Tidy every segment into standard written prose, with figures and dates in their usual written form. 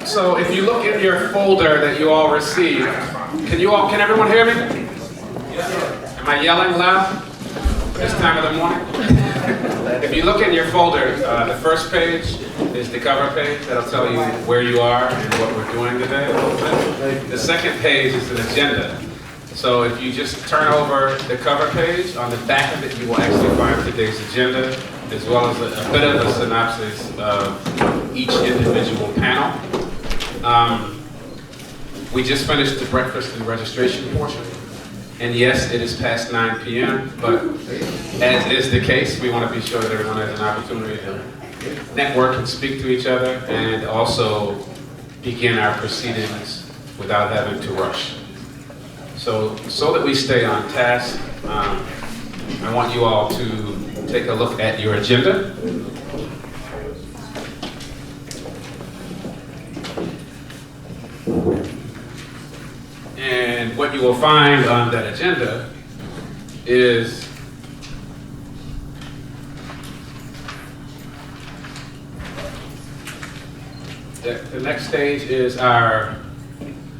So if you look in your folder that you all received, can everyone hear me? Am I yelling loud this time of the morning? If you look in your folder, the first page is the cover page. That'll tell you where you are and what we're doing today. The second page is an agenda. So if you just turn over the cover page, on the back of it you will actually find today's agenda, as well as a bit of a synopsis of each individual panel. We just finished the breakfast and registration portion. And yes, it is past 9 p.m., but as is the case, we want to be sure that everyone has an opportunity to network and speak to each other, and also begin our proceedings without having to rush. So that we stay on task, I want you all to take a look at your agenda. And what you will find on that agenda is the next stage is our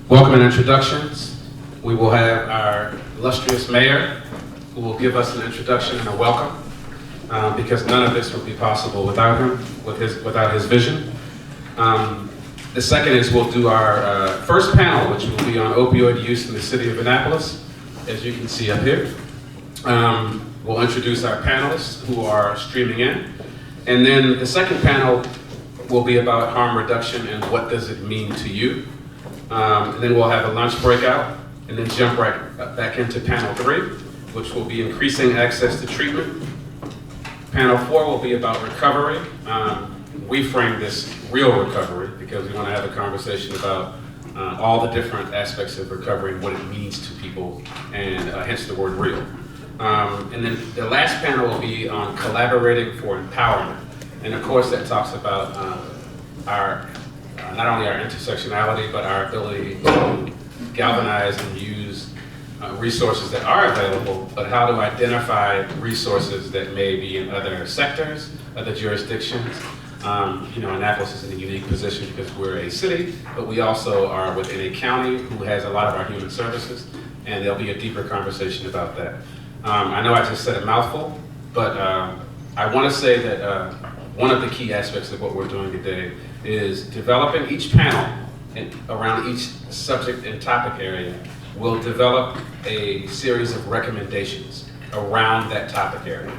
welcome and introductions. We will have our illustrious mayor who will give us an introduction and a welcome, because none of this would be possible without him, without his vision. The second is we'll do our first panel, which will be on opioid use in the city of Annapolis, as you can see up here. We'll introduce our panelists who are streaming in. And then the second panel will be about harm reduction and what does it mean to you. And then we'll have a lunch breakout, and then jump right back into panel 3, which will be increasing access to treatment. Panel 4 will be about recovery. We frame this real recovery because we want to have a conversation about all the different aspects of recovery and what it means to people, and hence the word real. And then the last panel will be on collaborating for empowerment. And of course that talks about not only our intersectionality, but our ability to galvanize and use resources that are available, but how to identify resources that may be in other sectors, other jurisdictions. Annapolis is in a unique position because we're a city, but we also are within a county who has a lot of our human services, and there'll be a deeper conversation about that. I know I just said a mouthful, but I want to say that one of the key aspects of what we're doing today is developing each panel around each subject and topic area. We'll develop a series of recommendations around that topic area.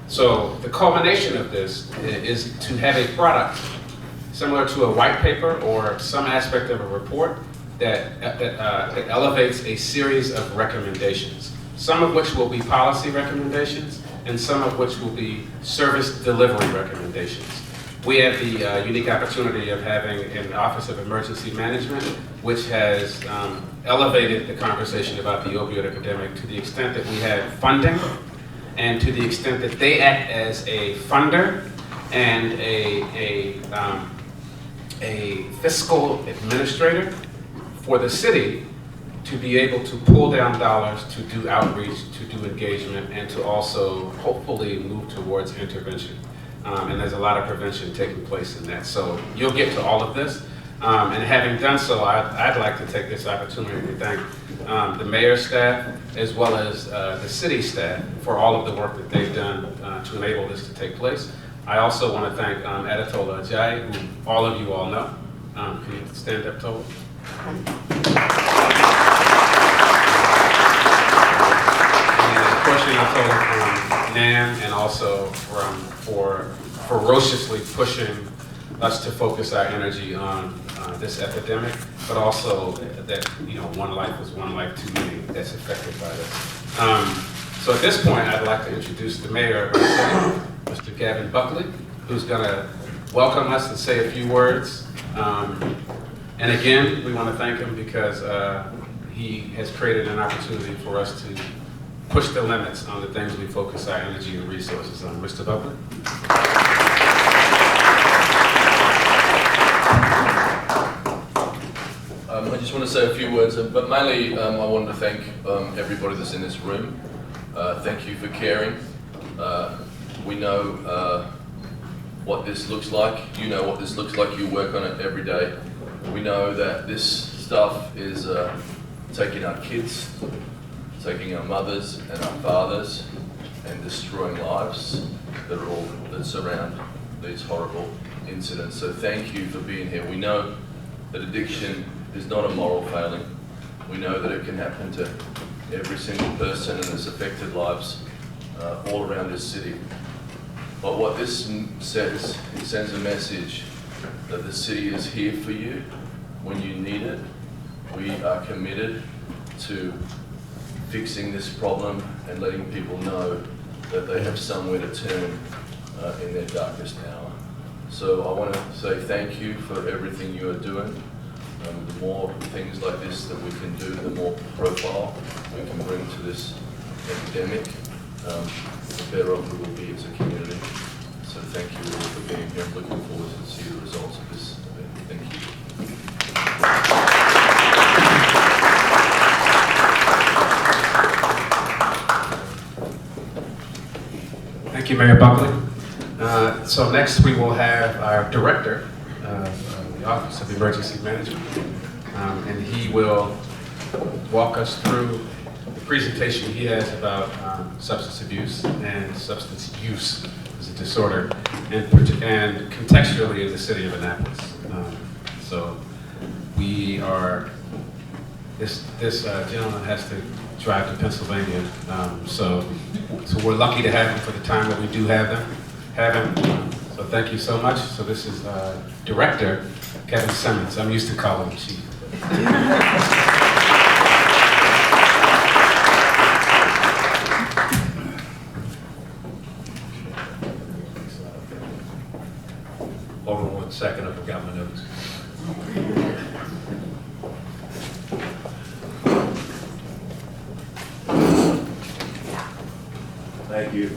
So the culmination of this is to have a product similar to a white paper or some aspect of a report that elevates a series of recommendations, some of which will be policy recommendations and some of which will be service delivery recommendations. We have the unique opportunity of having an Office of Emergency Management, which has elevated the conversation about the opioid epidemic to the extent that we have funding, and to the extent that they act as a funder and a fiscal administrator for the city to be able to pull down dollars, to do outreach, to do engagement, and to also hopefully move towards intervention. And there's a lot of prevention taking place in that. So you'll get to all of this. And having done so, I'd like to take this opportunity to thank the mayor's staff as well as the city staff for all of the work that they've done to enable this to take place. I also want to thank H.E.A.R.T, who all of you know. Can you stand up, Tola? And a portion of Tola from NAM, and also for ferociously pushing us to focus our energy on this epidemic, but also that one life is one life too many that's affected by this. So at this point, I'd like to introduce the mayor of our city, Mr. Gavin Buckley, who's going to welcome us and say a few words. And again, we want to thank him because he has created an opportunity for us to push the limits on the things we focus our energy and resources on. Mr. Buckley. I just want to say a few words, but mainly I want to thank everybody that's in this room. Thank you for caring. We know what this looks like. You know what this looks like. You work on it every day. We know that this stuff is taking our kids, taking our mothers and our fathers, and destroying lives that surround these horrible incidents. So thank you for being here. We know that addiction is not a moral failing. We know that it can happen to every single person, and it's affected lives all around this city. But what this says, it sends a message that the city is here for you when you need it. We are committed to fixing this problem and letting people know that they have somewhere to turn in their darkest hour. So I want to say thank you for everything you are doing. The more things like this that we can do, the more profile we can bring to this epidemic, the better off we will be as a community. So thank you all for being here. I'm looking forward to see the results of this event. Thank you. Thank you, Mayor Buckley. So next we will have our director of the Office of Emergency Management, and he will walk us through the presentation he has about substance abuse and substance use as a disorder, and contextually in the city of Annapolis. So we are, this gentleman has to drive to Pennsylvania, so we're lucky to have him for the time that we do have him. So thank you so much. So this is Director Kevin Simmons. I'm used to calling him Chief. Hold on 1 second, I forgot my notes. Thank you.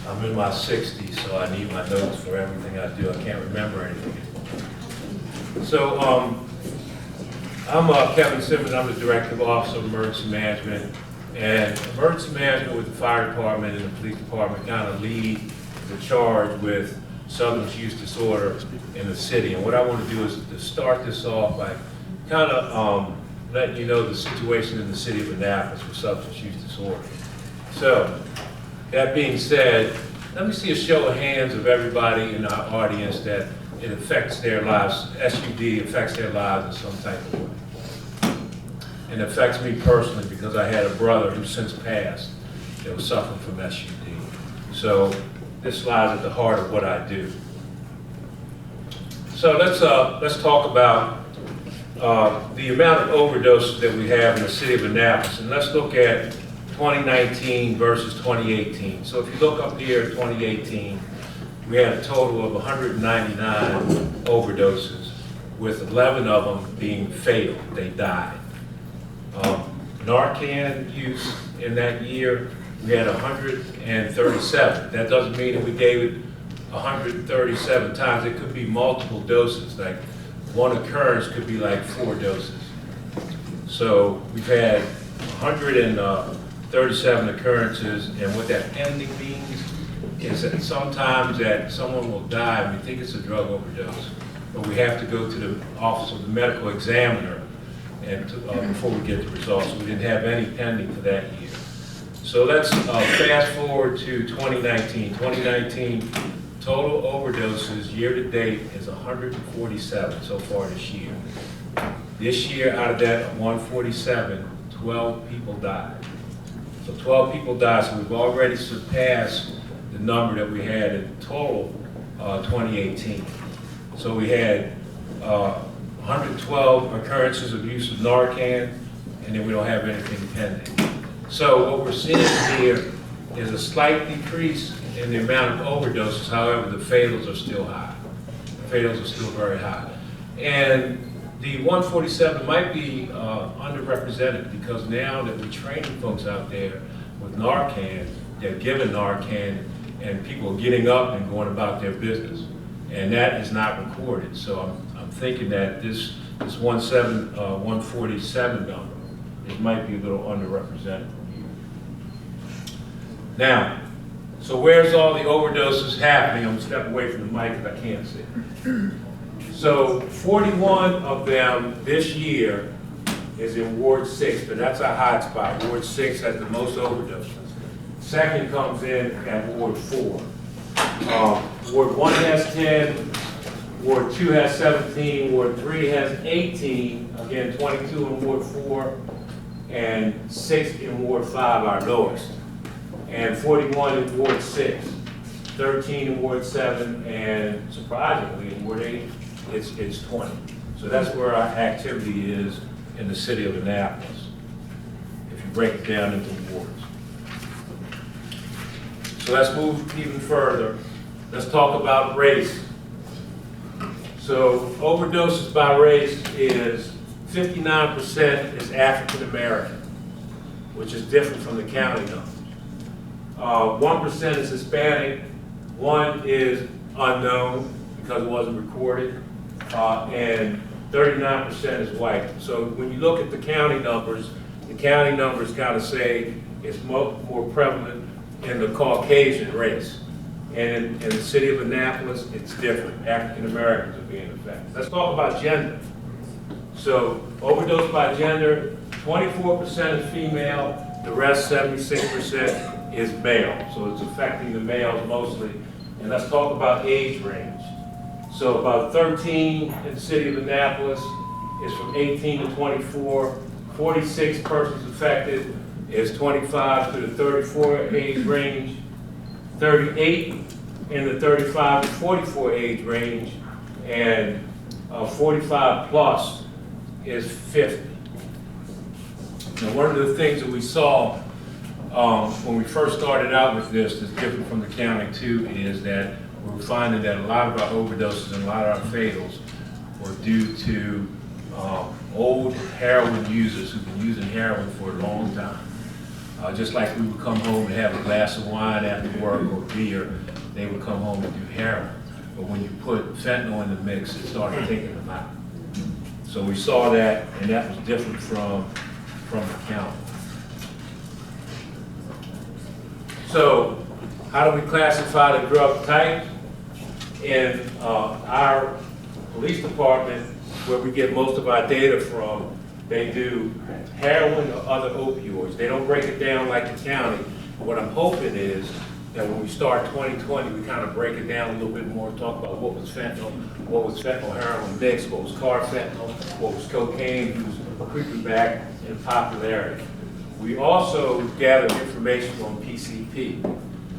I'm in my 60s, so I need my notes for everything I do. I can't remember anything. So I'm Kevin Simmons. I'm the Director of Office of Emergency Management. And emergency management with the fire department and the police department kind of lead the charge with substance use disorder in the city. And what I want to do is to start this off by kind of letting you know the situation in the city of Annapolis with substance use disorder. So, that being said, let me see a show of hands of everybody in our audience that it affects their lives, SUD affects their lives in some type of way. And it affects me personally because I had a brother who since passed that was suffering from SUD. So this lies at the heart of what I do. So let's talk about the amount of overdoses that we have in the city of Annapolis, and let's look at 2019 versus 2018. So if you look up here at 2018, we had a total of 199 overdoses, with 11 of them being fatal. They died. Narcan use in that year, we had 137. That doesn't mean that we gave it 137 times. It could be multiple doses. Like one occurrence could be like 4 doses. So we've had 137 occurrences, and what that pending means is that sometimes that someone will die and we think it's a drug overdose, but we have to go to the office of the medical examiner and before we get the results. We didn't have any pending for that year. So let's fast forward to 2019. 2019 total overdoses year to date is 147 so far this year. This year, out of that 147, 12 people died. So 12 people died, so we've already surpassed the number that we had in total 2018. So we had 112 occurrences of use of Narcan, and then we don't have anything pending. So what we're seeing here is a slight decrease in the amount of overdoses. However, the fatals are still high. The fatals are still very high. And the 147 might be underrepresented because now that we're training folks out there with Narcan, they're given Narcan, and people are getting up and going about their business. And that is not recorded. So I'm thinking that this 147 number, it might be a little underrepresented. Now, so where's all the overdoses happening? I'm gonna step away from the mic because I can't see. So 41 of them this year is in Ward 6, but that's our hot spot. Ward 6 has the most overdoses. Second comes in at Ward 4. Ward 1 has 10, Ward 2 has 17, Ward 3 has 18, again 22 in Ward 4, and 6 in Ward 5, our lowest. And 41 in Ward 6, 13 in Ward 7, and surprisingly in Ward 8, it's 20. So that's where our activity is in the city of Annapolis, if you break it down into wards. So let's move even further. Let's talk about race. So overdoses by race is 59% is African American, which is different from the county numbers. 1% is Hispanic, 1 is unknown because it wasn't recorded, and 39% is white. So when you look at the county numbers kind of say it's more prevalent in the Caucasian race. And in the city of Annapolis, it's different. African Americans are being affected. Let's talk about gender. So overdose by gender, 24% is female, the rest 76% is male. So it's affecting the males mostly. And let's talk about age range. So about 13 in the city of Annapolis is from 18 to 24. 46 persons affected is 25 to the 34 age range. 38 in the 35 to 44 age range, and 45 plus is 50. Now, one of the things that we saw when we first started out with this that's different from the county too, is that we're finding that a lot of our overdoses and a lot of our fatals were due to old heroin users who've been using heroin for a long time. Just like we would come home and have a glass of wine after work or beer, they would come home and do heroin. But when you put fentanyl in the mix, it started taking them out. So we saw that, and that was different from the county. So how do we classify the drug type? In our police department, where we get most of our data from, they do heroin or other opioids. They don't break it down like the county. What I'm hoping is that when we start 2020, we kind of break it down a little bit more, talk about what was fentanyl heroin mix, what was carfentanil, what was cocaine, who's creeping back in popularity. We also gather information on PCP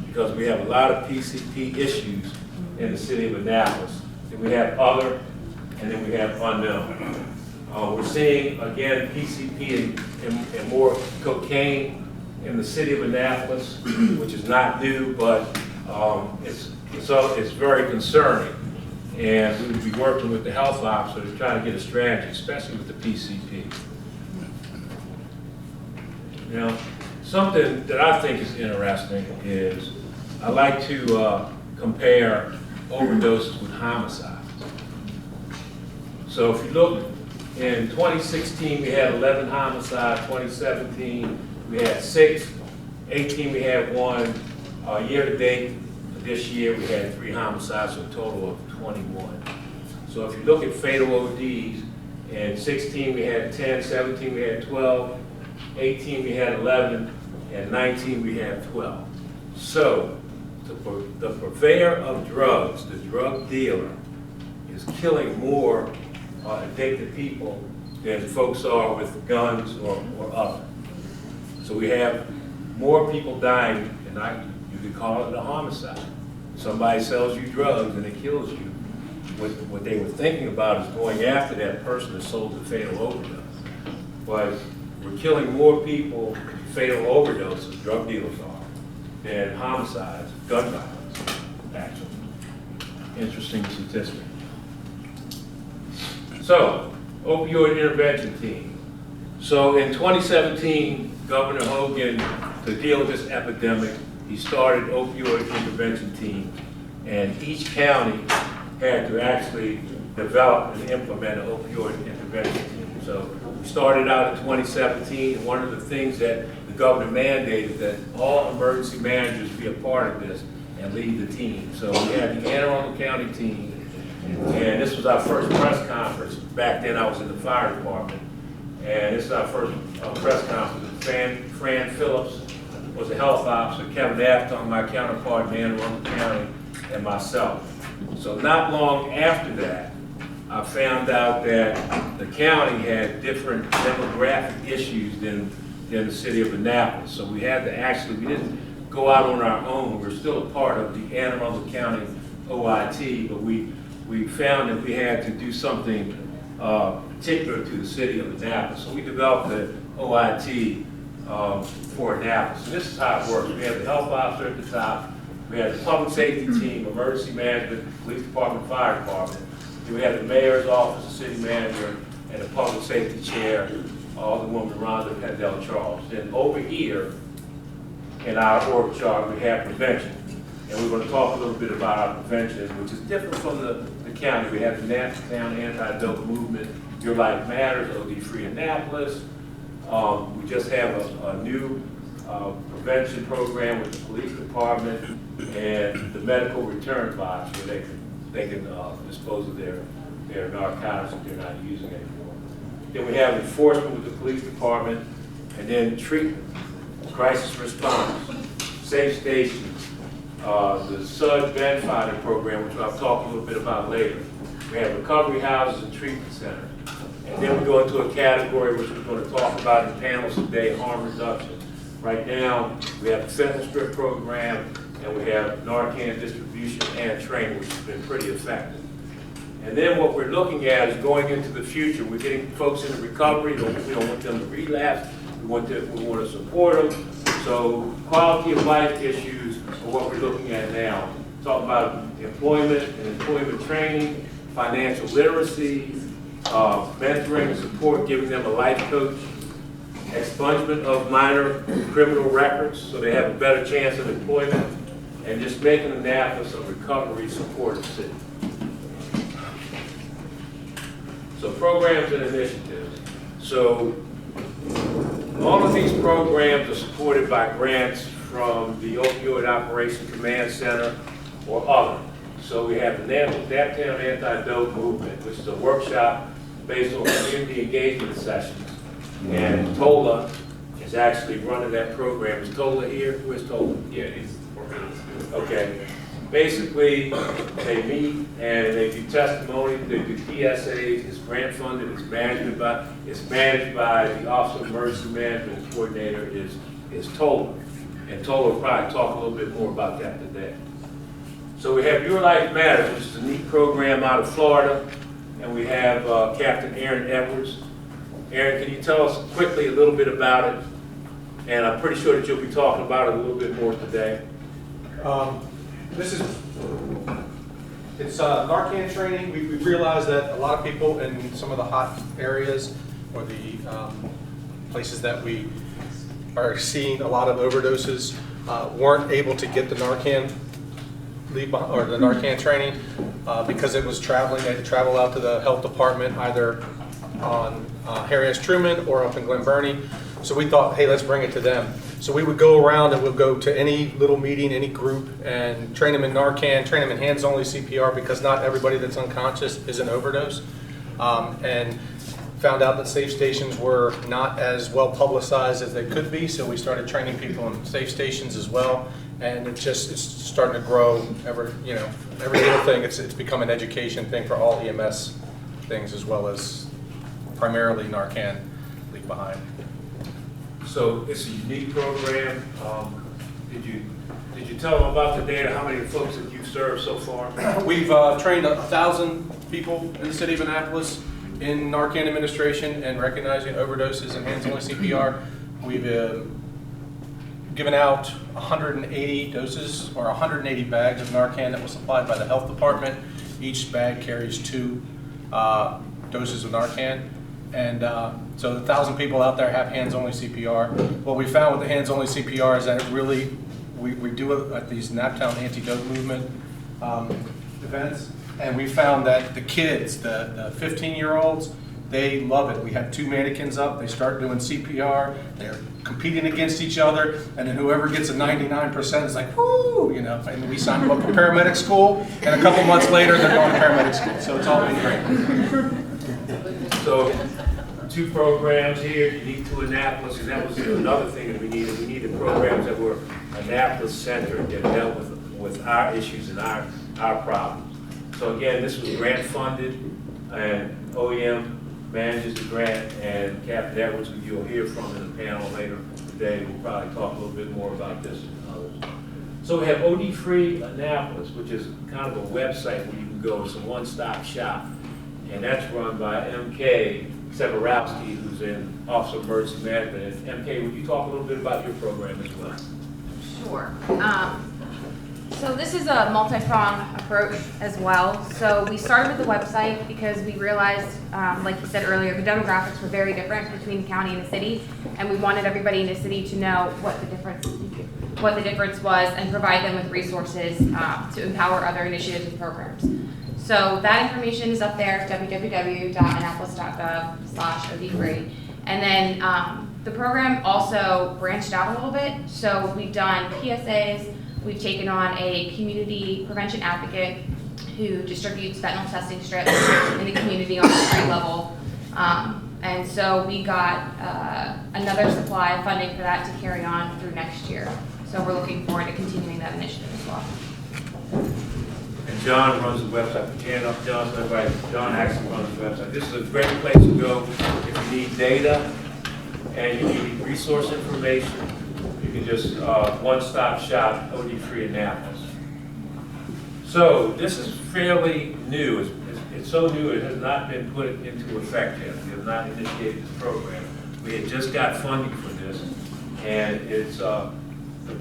because we have a lot of PCP issues in the city of Annapolis. Then we have other, and then we have unknown. We're seeing, again, PCP and more cocaine in the city of Annapolis, which is not new, but it's very concerning. And we would be working with the health officer to try to get a strategy, especially with the PCP. Now, something that I think is interesting is I like to compare overdoses with homicides. So if you look, in 2016, we had 11 homicides. 2017, we had 6. 18, we had 1. Year to date, this year, we had 3 homicides, so a total of 21. So if you look at fatal ODs, in 16, we had 10. 17, we had 12. 18, we had 11. And 19, we had 12. So the purveyor of drugs, the drug dealer, is killing more addicted people than folks are with guns or other. So we have more people dying, and you could call it a homicide. Somebody sells you drugs and it kills you. What they were thinking about is going after that person that sold the fatal overdose. But we're killing more people, fatal overdoses, drug dealers are, than homicides, gun violence, actually. Interesting statistic. So, opioid intervention team. So in 2017, Governor Hogan, to deal with this epidemic, he started opioid intervention teams, and each county had to actually develop and implement an opioid intervention team. So we started out in 2017, and one of the things that the the governor mandated that all emergency managers be a part of this and lead the team. So we had the Anne Arundel County team, and this was our first press conference. Back then I was in the fire department, and this is our first press conference. Fran Phillips was a health officer, Kevin Naptown, my counterpart in Anne Arundel County, and myself. So not long after that, I found out that the county had different demographic issues than the city of Annapolis. So we had to actually, we didn't go out on our own. We're still a part of the Anne Arundel County OIT, but we found that we had to do something particular to the city of Annapolis. So we developed the OIT for Annapolis. And this is how it works. We have the health officer at the top. We have the public safety team, emergency management, police department, fire department. Then we have the mayor's office, the city manager, and the public safety chair, Alderwoman Rhonda Pendell-Charles. Then over here in our org chart, we have prevention. And we're going to talk a little bit about our prevention, which is different from the county. We have the Naptown Anti-Dope movement, Your Life Matters, OD-Free Annapolis. We just have a new prevention program with the police department and the medical return box where they can dispose of their narcotics if they're not using it anymore. Then we have enforcement with the police department, and then treatment, crisis response, safe stations, the SUD Bed Finder Program, which I'll talk a little bit about later. We have recovery houses and treatment centers. And then we go into a category which we're going to talk about in panels today, harm reduction. Right now, we have the fentanyl strip program, and we have Narcan distribution and training, which has been pretty effective. And then what we're looking at is going into the future. We're getting folks into recovery. We don't want them to relapse. We want to support them. So quality of life issues are what we're looking at now. Talk about employment and employment training, financial literacy, mentoring and support, giving them a life coach, expungement of minor criminal records so they have a better chance of employment, and just making Annapolis a recovery supportive city. So programs and initiatives. So all of these programs are supported by grants from the Opioid Operation Command Center or other. So we have the Naptown Anti-Dope movement, which is a workshop based on community engagement sessions. And Tola is actually running that program. Is Tola here? Where's Tola? Yeah, he's working on this. Okay. Basically, they meet and they do testimony, they do PSAs, it's grant funded, it's managed by the Office of Emergency Management Coordinator is Tola. And Tola will probably talk a little bit more about that today. So we have Your Life Matters, which is a neat program out of Florida, and we have Captain Aaron Edwards. Aaron, can you tell us quickly a little bit about it? And I'm pretty sure that you'll be talking about it a little bit more today. It's Narcan training. We realized that a lot of people in some of the hot areas or the places that we are seeing a lot of overdoses weren't able to get the Narcan or the Narcan training because it was traveling. They had to travel out to the health department either on Harry S. Truman or up in Glen Burnie. So we thought, hey, let's bring it to them. So we would go around and we'll go to any little meeting, any group, and train them in Narcan, train them in hands-only CPR because not everybody that's unconscious is an overdose. And found out that safe stations were not as well publicized as they could be, so we started training people in safe stations as well. And it's starting to grow. Every little thing, it's become an education thing for all EMS things as well as primarily Narcan leave behind. So it's a unique program. Did you tell them about the data? How many folks have you served so far? We've trained 1,000 people in the city of Annapolis in Narcan administration and recognizing overdoses and hands-only CPR. We've given out 180 doses or 180 bags of Narcan that was supplied by the health department. Each bag carries 2 doses of Narcan. And so 1,000 people out there have hands-only CPR. What we found with the hands-only CPR is that it really, we do it at these Naptown Anti-Dope movement events, and we found that the kids, the 15-year-olds, They love it. We have 2 mannequins up, they start doing CPR, they're competing against each other, and then whoever gets a 99% is like, whoo, you know, and we sign them up for paramedic school, and a couple months later, they're going to paramedic school, so it's all been great. So, 2 programs here, unique to Annapolis, and that was another thing that we needed. We needed programs that were Annapolis-centered, that dealt with our issues and our problems. So again, this was grant funded, and OEM manages the grant, and Captain Edwards, who you'll hear from in the panel later today, will probably talk a little bit more about this and others. So we have OD Free Annapolis, which is kind of a website where you can go. It's a one-stop shop, and that's run by MK Severowski, who's in Office of Emergency Management. And MK, would you talk a little bit about your program as well? Sure. So this is a multi-pronged approach as well. So we started with the website because we realized, like you said earlier, the demographics were very different between the county and the city, and we wanted everybody in the city to know what the difference was and provide them with resources to empower other initiatives and programs. So that information is up there, www.annapolis.gov/OD-free. And then the program also branched out a little bit. So we've done PSAs. We've taken on a community prevention advocate who distributes fentanyl testing strips in the community on the street level. And so we got another supply of funding for that to carry on through next year. So we're looking forward to continuing that initiative as well. And John runs the website. John actually runs the website. This is a great place to go if you need data and you need resource information. You can just one-stop shop, OD Free Annapolis. So this is fairly new. It's so new it has not been put into effect yet. We have not initiated this program. We had just got funding for this, and it's the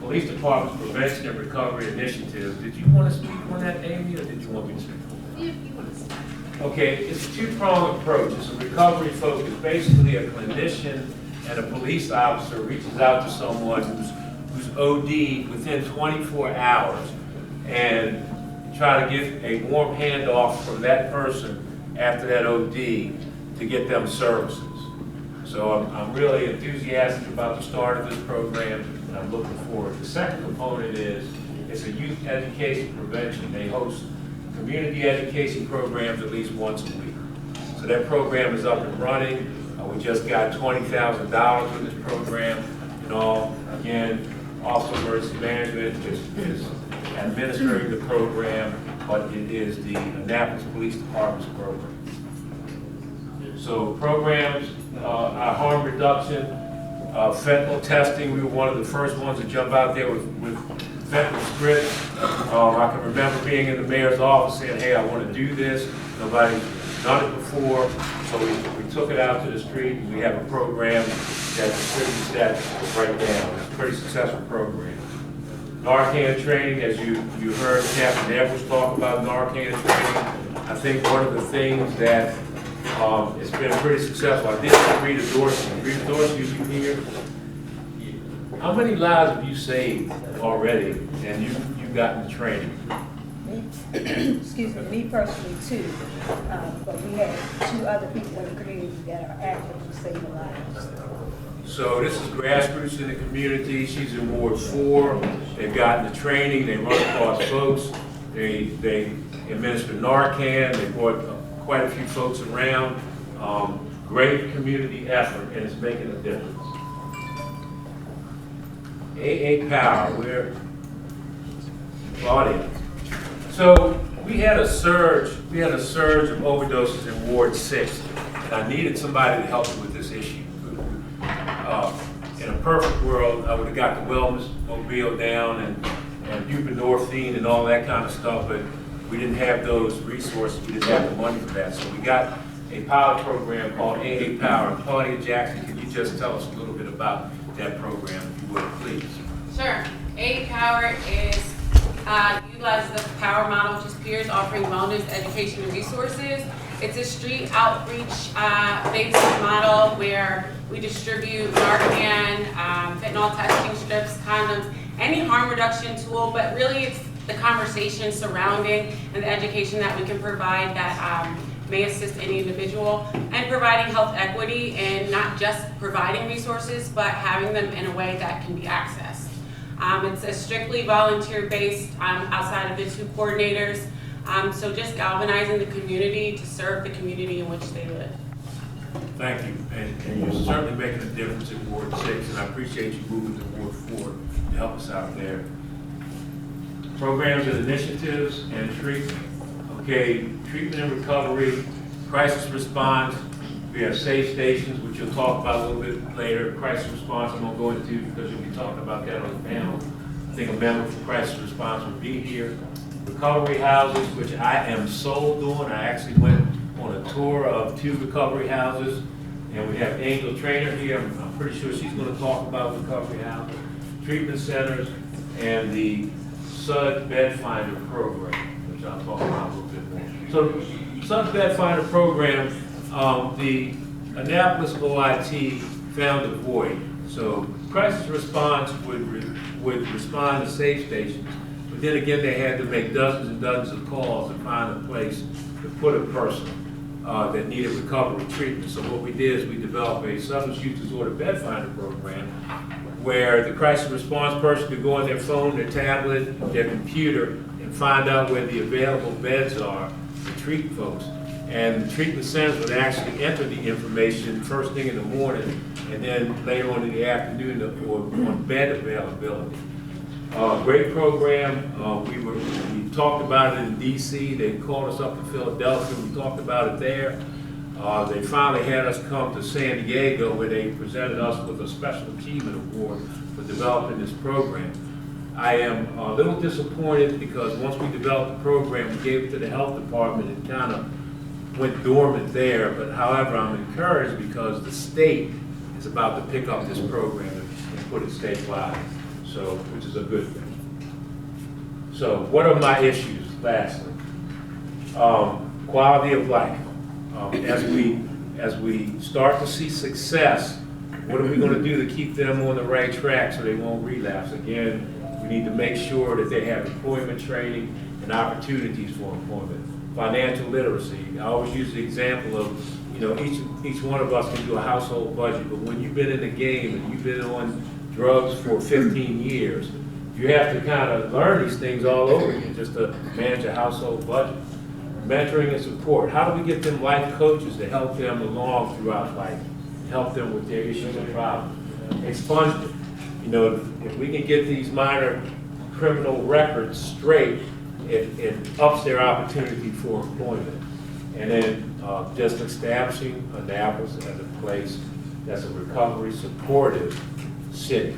Police Department's Prevention and Recovery Initiative. Did you want to speak on that, Amy, or did you want me to speak on that? If you want to start. Okay, it's a 2-pronged approach. It's a recovery focus. Basically, a clinician and a police officer reaches out to someone who's OD'd within 24 hours and try to get a warm handoff from that person after that OD to get them services. So I'm really enthusiastic about the start of this program, and I'm looking forward. The second component is it's a youth education prevention. They host community education programs at least once a week. So that program is up and running. We just got $20,000 for this program and all. Again, Office of Emergency Management is administering the program, but it is the Annapolis Police Department's program. So programs, our harm reduction, fentanyl testing, we were one of the first ones to jump out there with fentanyl strips. I can remember being in the mayor's office saying, hey, I want to do this. Nobody's done it before. So we took it out to the street, and we have a program that distributes that right now. It's a pretty successful program. Narcan Training, as you heard Captain Edwards talk about Narcan Training. I think one of the things that it's been pretty successful. I did read Dorsey. Rita Dorsey, you here? How many lives have you saved already, and you've gotten the training? Excuse me personally too, but we have 2 other people in the community that are actively saving lives. So this is grassroots in the community. She's in Ward 4. They've gotten the training. They run across folks. They administer Narcan. They brought quite a few folks around. Great community effort, and it's making a difference. H.E.A.R.T, we're Claudia. So we had a surge of overdoses in Ward 6, and I needed somebody to help me with this issue. In a perfect world, I would have got the wellness mobile down and buprenorphine and all that kind of stuff, but we didn't have those resources. We didn't have the money for that. So we got a pilot program called H.E.A.R.T. And Claudia Jackson, can you just tell us a little bit about that program, if you would, please? Sure. H.E.A.R.T utilizes the POWER model, which is peers offering wellness, education, and resources. It's a street outreach based model where we distribute Narcan, fentanyl testing strips, condoms, any harm reduction tool, but really it's the conversation surrounding and the education that we can provide that may assist any individual, and providing health equity and not just providing resources, but having them in a way that can be accessed. It's a strictly volunteer-based outside of the two coordinators, so just galvanizing the community to serve the community in which they live. Thank you, and you're certainly making a difference in Ward 6, and I appreciate you moving to Ward 4 to help us out there. Programs and initiatives and treatment. Okay, treatment and recovery, crisis response. We have safe stations, which you'll talk about a little bit later. Crisis response, I'm going to go into because you'll be talking about that on the panel. I think a member for crisis response will be here. Recovery houses, which I am sold on. I actually went on a tour of 2 recovery houses, and we have Angel Trainer here. I'm pretty sure she's going to talk about recovery houses, treatment centers, and the SUD Bed Finder Program, which I'll talk about a little bit more. So, SUD Bed Finder Program, the Annapolis OIT found a void. So, crisis response would respond to safe stations, but then again, they had to make dozens and dozens of calls to find a place to put a person that needed recovery treatment. So what we did is we developed a substance use disorder bed finder program where the crisis response person could go on their phone, their tablet, their computer, and find out where the available beds are to treat folks. And the treatment centers would actually enter the information first thing in the morning and then later on in the afternoon on bed availability. Great program. We talked about it in DC. They called us up to Philadelphia. We talked about it there. They finally had us come to San Diego where they presented us with a Special Achievement Award for developing this program. I am a little disappointed because once we developed the program, we gave it to the health department and kind of went dormant there. But however, I'm encouraged because the state is about to pick up this program and put it statewide. So, which is a good thing. So, what are my issues, lastly? Quality of life. As we start to see success, what are we going to do to keep them on the right track so they won't relapse? Again, we need to make sure that they have employment training and opportunities for employment. Financial literacy. I always use the example of, each one of us can do a household budget, but when you've been in the game and you've been on drugs for 15 years, you have to kind of learn these things all over again just to manage a household budget. Mentoring and support. How do we get them life coaches to help them along throughout life, help them with their issues and problems? Expungement. If we can get these minor criminal records straight, it ups their opportunity for employment. And then just establishing Annapolis as a place that's a recovery supportive city.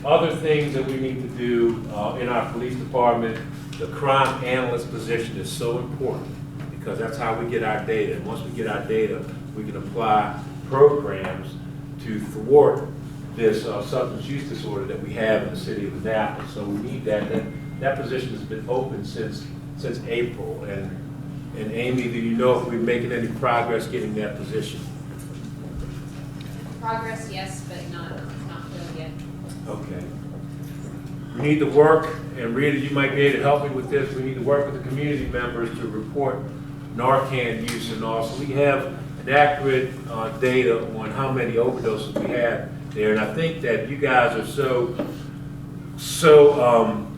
Other things that we need to do in our police department, the crime analyst position is so important because that's how we get our data. And once we get our data, we can apply programs to thwart this substance use disorder that we have in the city of Annapolis. So we need that. That position has been open since April. And Amy, do you know if we're making any progress getting that position? Progress, yes, but not filled yet. Okay. We need to work, and Rita, you might be able to help me with this, we need to work with the community members to report Narcan use and all. So we have accurate data on how many overdoses we have there. And I think that you guys are so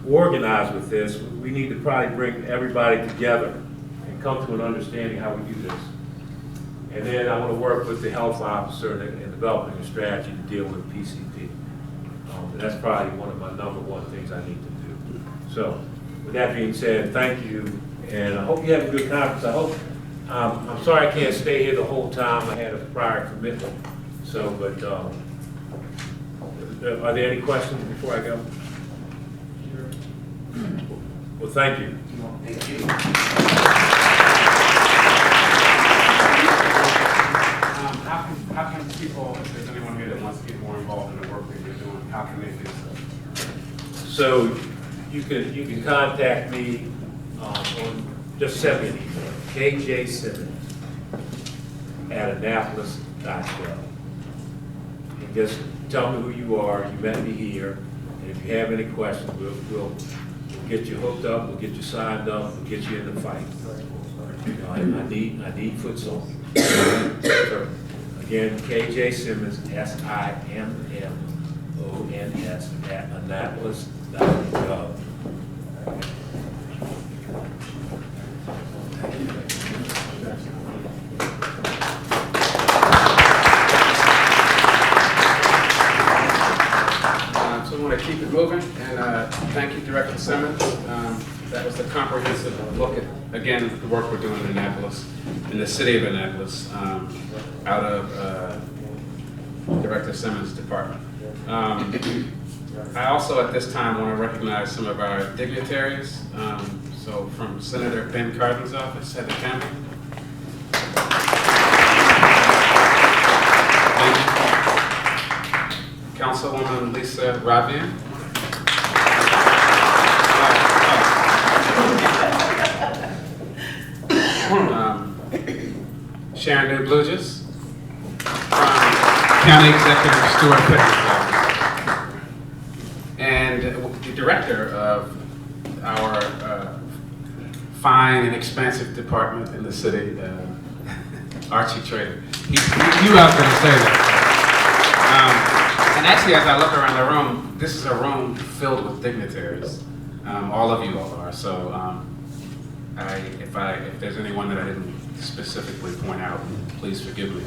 organized with this, we need to probably bring everybody together and come to an understanding how we do this. And then I want to work with the health officer in developing a strategy to deal with PCP. And that's probably one of my #1 things I need to do. So with that being said, thank you. And I hope you have a good conference. I hope, I'm sorry I can't stay here the whole time. I had a prior commitment. So, but are there any questions before I go? Well, thank you. Thank you. How can people, if there's anyone here that wants to get more involved in the work that you're doing, how can they do so? So you can contact me on, just send me an email, kjsimmons@annapolis.gov. And just tell me who you are, you met me here, and if you have any questions, we'll get you hooked up, we'll get you signed up, we'll get you in the fight. You know, I need foot soldiers. So, again, KJ Simmons, SIMMONS at Annapolis.gov. So we want to keep it moving, and thank you, Director Simmons. That was the comprehensive look at, again, the work we're doing in Annapolis, in the city of Annapolis, out of Director Simmons' department. I also, at this time, want to recognize some of our dignitaries. So from Senator Ben Cardin's office, Heather Campbell. Thank you. Councilwoman Lisa Rabian. Sharon New-Bluges from County Executive Stuart Pittman's office. And the director of our fine and expansive department in the city, Archie Trader. He out there to say that. And actually, as I look around the room, this is a room filled with dignitaries. All of you all are. So if there's anyone that I didn't specifically point out, please forgive me.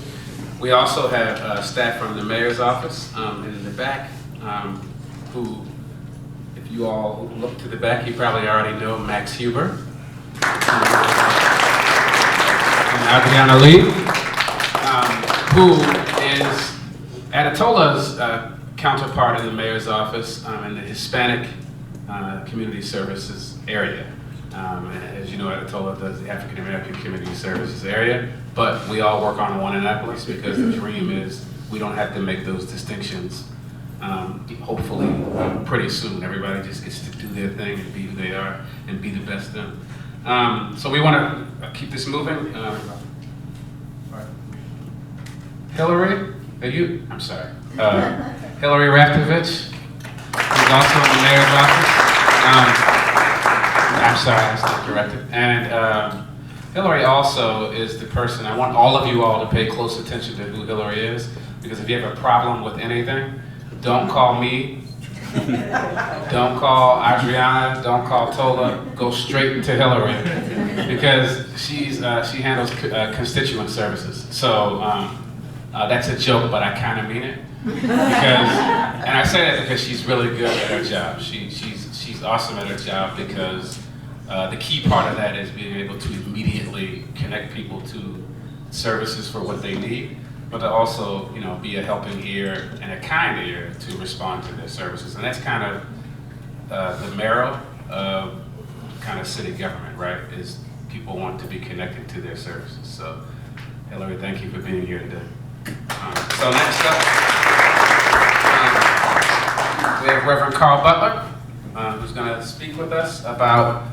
We also have staff from the mayor's office in the back, who, if you all look to the back, you probably already know Max Huber and Adriana Lee, who is Adetola's counterpart in the mayor's office in the Hispanic Community Services area. And as you know, Adetola does the African American Community Services area, but we all work on one Annapolis because the dream is we don't have to make those distinctions. Hopefully, pretty soon, everybody just gets to do their thing and be who they are and be the best them. So we want to keep this moving. Hillary, I'm sorry. Hillary Raftovich, who's also in the mayor's office. I'm sorry, I stand corrected. And Hillary also is the person, I want all of you all to pay close attention to who Hillary is, because if you have a problem with anything, don't call me, don't call Adriana, don't call Tola, go straight to Hillary, because she handles constituent services. So that's a joke, but I kind of mean it. And I say that because she's really good at her job. She's awesome at her job because the key part of that is being able to immediately connect people to services for what they need, but to also, be a helping ear and a kind ear to respond to their services. And that's kind of the marrow of kind of city government, right? Is people want to be connected to their services. So, Hillary, thank you for being here today. So next up, we have Reverend Carl Butler, who's going to speak with us about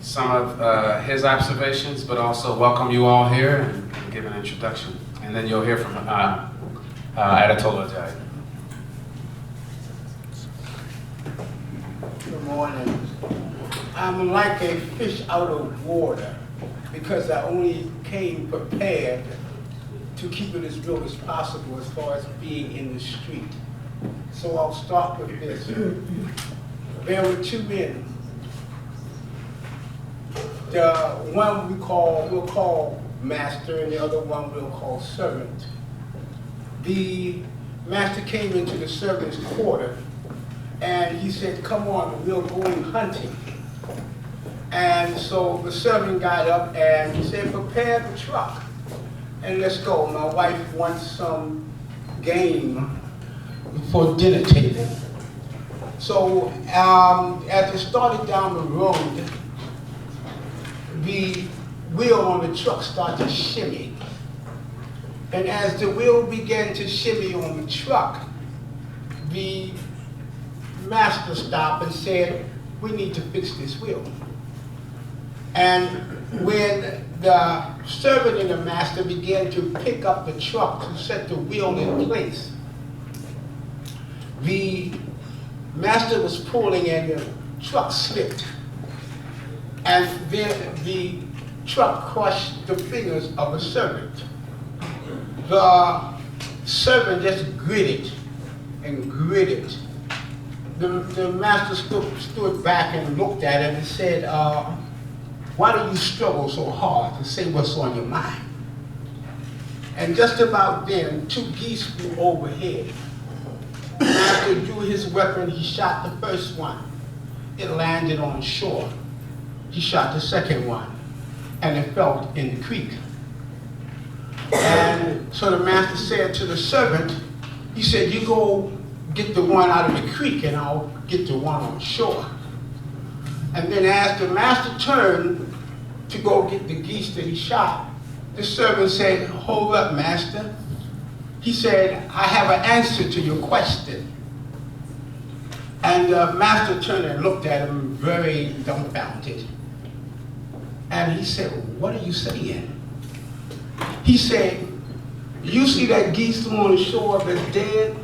some of his observations, but also welcome you all here and give an introduction. And then you'll hear from Adetola Ajayi. Good morning. I'm like a fish out of water because I only came prepared to keep it as real as possible as far as being in the street. So I'll start with this. There were two men. The one we'll call master, and the other one we'll call servant. The master came into the servant's quarter, and he said, "Come on, we're going hunting." And so the servant got up and he said, "Prepare the truck, and let's go. My wife wants some game for dinner table." So as they started down the road, the wheel on the truck started to shimmy. And as the wheel began to shimmy on the truck, the master stopped and said, "We need to fix this wheel." And when the servant and the master began to pick up the truck to set the wheel in place, the Master was pulling and the truck slipped. And then the truck crushed the fingers of the servant. The servant just gritted and gritted. The master stood back and looked at him and said, why do you struggle so hard to say what's on your mind? And just about then, 2 geese flew overhead. The master drew his weapon, he shot the first one. It landed on shore. He shot the second one, and it fell in the creek. And so the master said to the servant, he said, you go get the one out of the creek and I'll get the one on shore. And then as the master turned to go get the geese that he shot, the servant said, hold up, master. He said, I have an answer to your question. And the master turned and looked at him very dumbfounded. And he said, what are you saying? He said, you see that geese on the shore that's dead?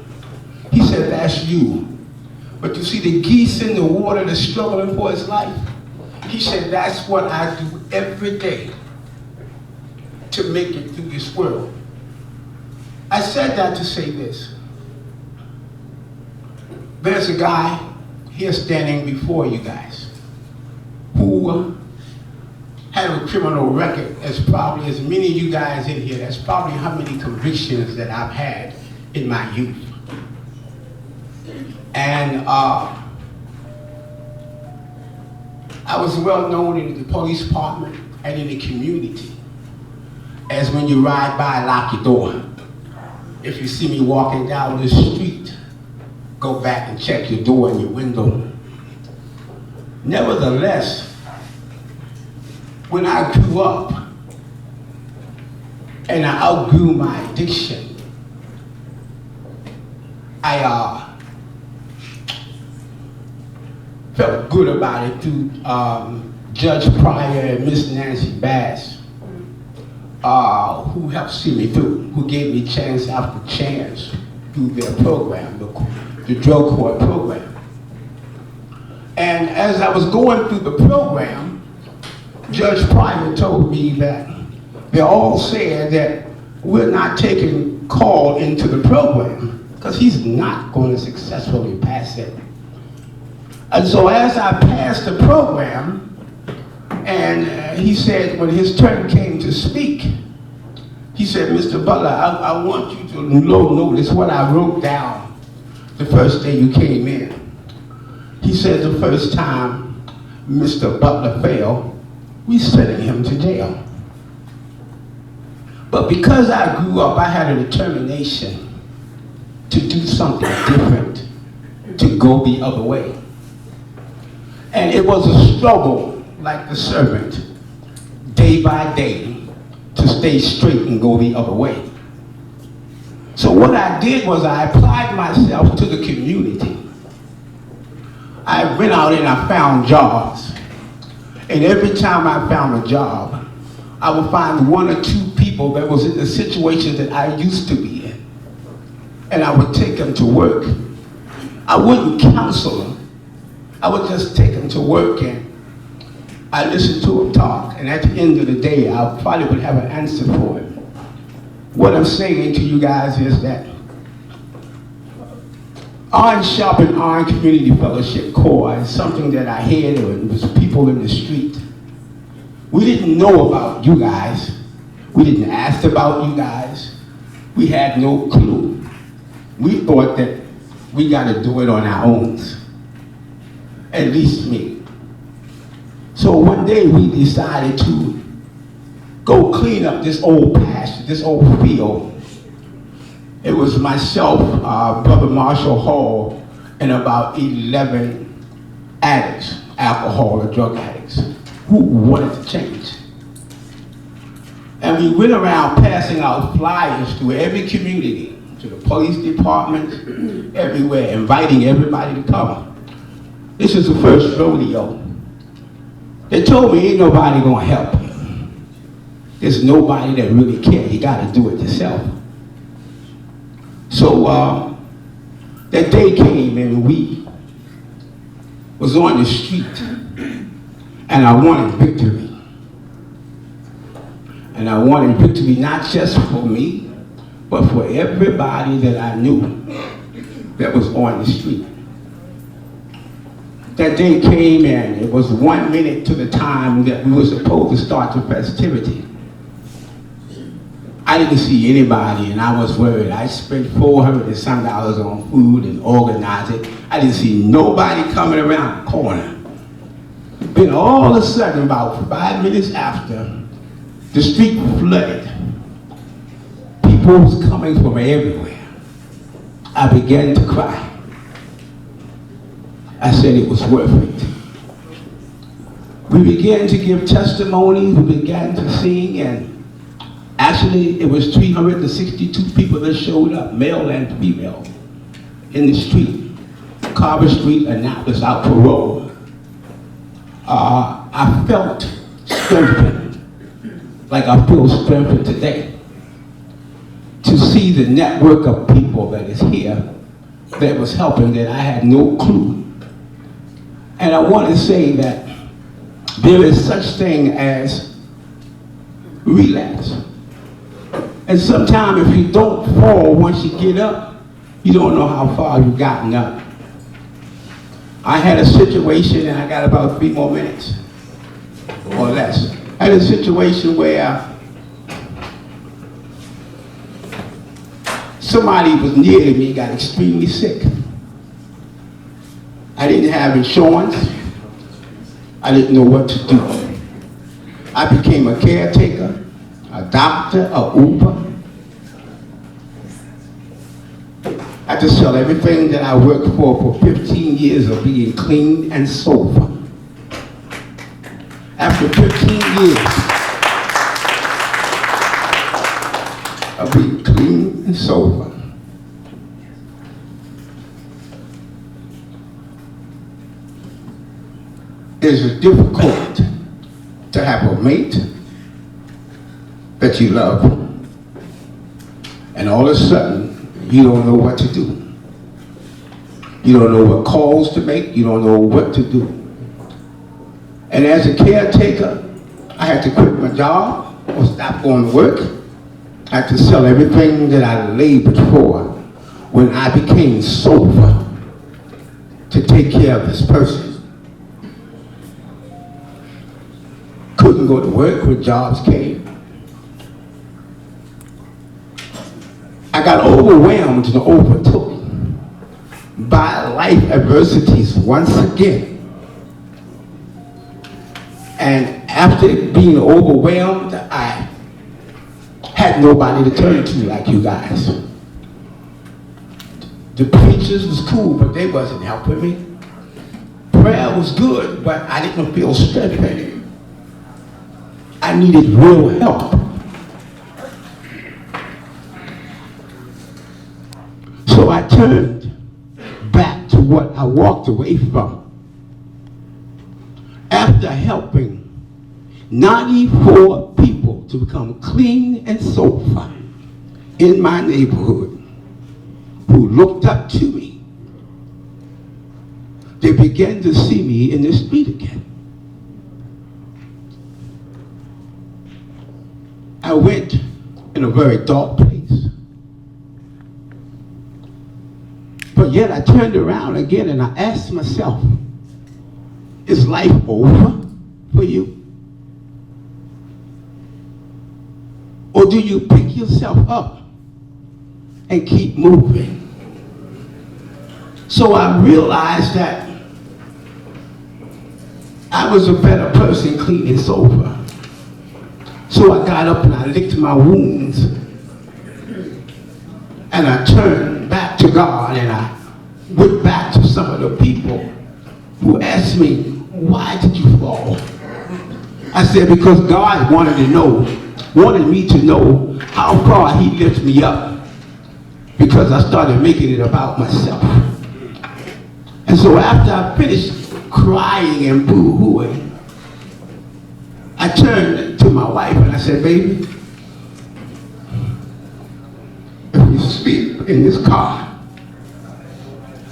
He said, that's you. But you see the geese in the water that's struggling for his life? He said, that's what I do every day to make it through this world. I said that to say this. There's a guy here standing before you guys who had a criminal record, as probably as many of you guys in here. That's probably how many convictions that I've had in my youth. And I was well known in the police department and in the community as when you ride by, lock your door. If you see me walking down the street, go back and check your door and your window. Nevertheless, when I grew up and I outgrew my addiction, I felt good about it through Judge Pryor and Miss Nancy Bass, who helped see me through, who gave me chance after chance through their program, the drug court program. And as I was going through the program, Judge Pryor told me that they all said that we're not taking call into the program because he's not going to successfully pass it. And so as I passed the program, and he said when his turn came to speak, he said, Mr. Butler, I want you to notice what I wrote down the first day you came in. He said the first time Mr. Butler failed, we sent him to jail. But because I grew up, I had a determination to do something different, to go the other way. And it was a struggle, like the servant, day by day, to stay straight and go the other way. So what I did was I applied myself to the community. I went out and I found jobs. And every time I found a job, I would find 1 or 2 people that was in the situation that I used to be in. And I would take them to work. I wouldn't counsel them. I would just take them to work and I listened to them talk. And at the end of the day, I probably would have an answer for it. What I'm saying to you guys is that Orange Shop and Orange Community Fellowship Corps is something that I had, and it was people in the street. We didn't know about you guys. We didn't ask about you guys. We had no clue. We thought that we got to do it on our own. At least me. So one day we decided to go clean up this old pasture, this old field. It was myself, Brother Marshall Hall, and about 11 addicts, alcohol or drug addicts, who wanted to change. And we went around passing out flyers to every community, to the police department, everywhere, inviting everybody to come. This is the first rodeo. They told me ain't nobody gonna help you. There's nobody that really cares. You gotta do it yourself. So that day came and we was on the street, and I wanted victory. And I wanted victory not just for me, but for everybody that I knew that was on the street. That day came and it was 1 minute to the time that we were supposed to start the festivity. I didn't see anybody and I was worried. I spent $400 and some on food and organized it. I didn't see nobody coming around the corner. Then all of a sudden, about 5 minutes after, the street flooded. People was coming from everywhere. I began to cry. I said it was worth it. We began to give testimony, we began to sing, and actually it was 362 people that showed up, male and female, in the street. Carver Street, Annapolis, out for road. I felt strengthened, like I feel strengthened today, to see the network of people that is here that was helping that I had no clue. And I want to say that there is such thing as relapse. And sometimes if you don't fall once you get up, you don't know how far you've gotten up. I had a situation, and I got about 3 more minutes or less. I had a situation where somebody was near to me, got extremely sick. I didn't have insurance. I didn't know what to do. I became a caretaker, a doctor, a Uber. I had to sell everything that I worked for 15 years of being clean and sober. After 15 years of being clean and sober, it's difficult to have a mate that you love, and all of a sudden, you don't know what to do. You don't know what calls to make, you don't know what to do. And as a caretaker, I had to quit my job or stop going to work. I had to sell everything that I labored for when I became sober to take care of this person. Couldn't go to work when jobs came. I got overwhelmed and overtook by life adversities once again. And after being overwhelmed, I had nobody to turn to like you guys. The preachers was cool, but they wasn't helping me. Prayer was good, but I didn't feel strengthened. I needed real help. So I turned back to what I walked away from. After helping 94 people to become clean and sober in my neighborhood who looked up to me, they began to see me in the street again. I went in a very dark place. But yet I turned around again and I asked myself, is life over for you? Or do you pick yourself up and keep moving? So I realized that I was a better person clean and sober. So I got up and I licked my wounds. And I turned back to God and I went back to some of the people who asked me, why did you fall? I said, because God wanted me to know how far he lifted me up, because I started making it about myself. And so after I finished crying and boo-hooing, I turned to my wife and I said, baby, if you sleep in this car,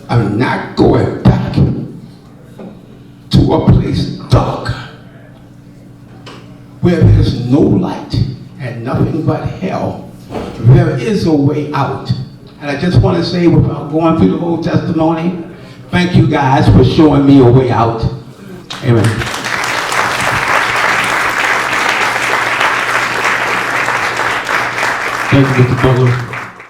I'm not going back where there's no light and nothing but hell, there is a way out. And I just want to say, without going through the whole testimony, thank you guys for showing me a way out. Amen. Thank you, Mr. Butler.